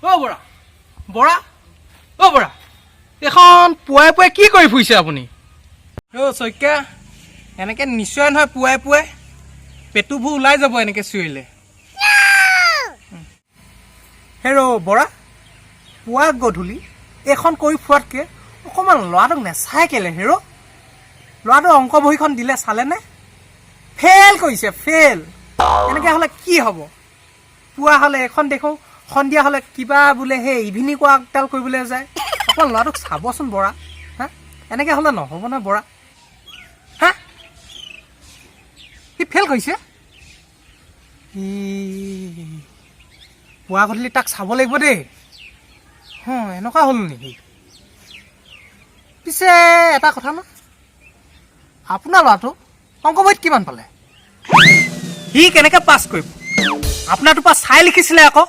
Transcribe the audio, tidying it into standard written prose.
অ' বৰা বৰা অ' বৰা এখন পুৱাই পুৱাই কি কৰি ফুৰিছে আপুনি অ' শইকীয়া এনেকৈ নিশ্চয় নহয় পুৱাই পুৱাই পেটুবোৰ ওলাই যাব এনেকৈ চিঞৰিলে হেৰ' বৰা পুৱা গধূলি এইখন কৰি ফুৰাতকৈ অকণমান ল'ৰাটোক নেচাই কেলে হেৰ' ল'ৰাটোৰ অংক বহীখন দিলে চালেনে ফেইল কৰিছে ফেইল এনেকৈ হ'লে কি হ'ব পুৱা হ'লে এখন দেখোঁ সন্ধিয়া হ'লে কিবা বোলে সেই ইভিনিং ৱাকডাল কৰিবলৈ যায় অকণমান ল'ৰাটোক চাবচোন বৰা হা এনেকৈ হ'লে নহ'ব নহয় বৰা হা সি ফেইল কৰিছে পুৱা গধূলি তাক চাব লাগিব দেই এনেকুৱা হ'ল নেকি পিছে এটা কথা ন আপোনাৰ ল'ৰাটো অংক বহীত কিমান পালে সি কেনেকৈ পাছ কৰিব আপোনাৰটো পৰা চাই লিখিছিলে আকৌ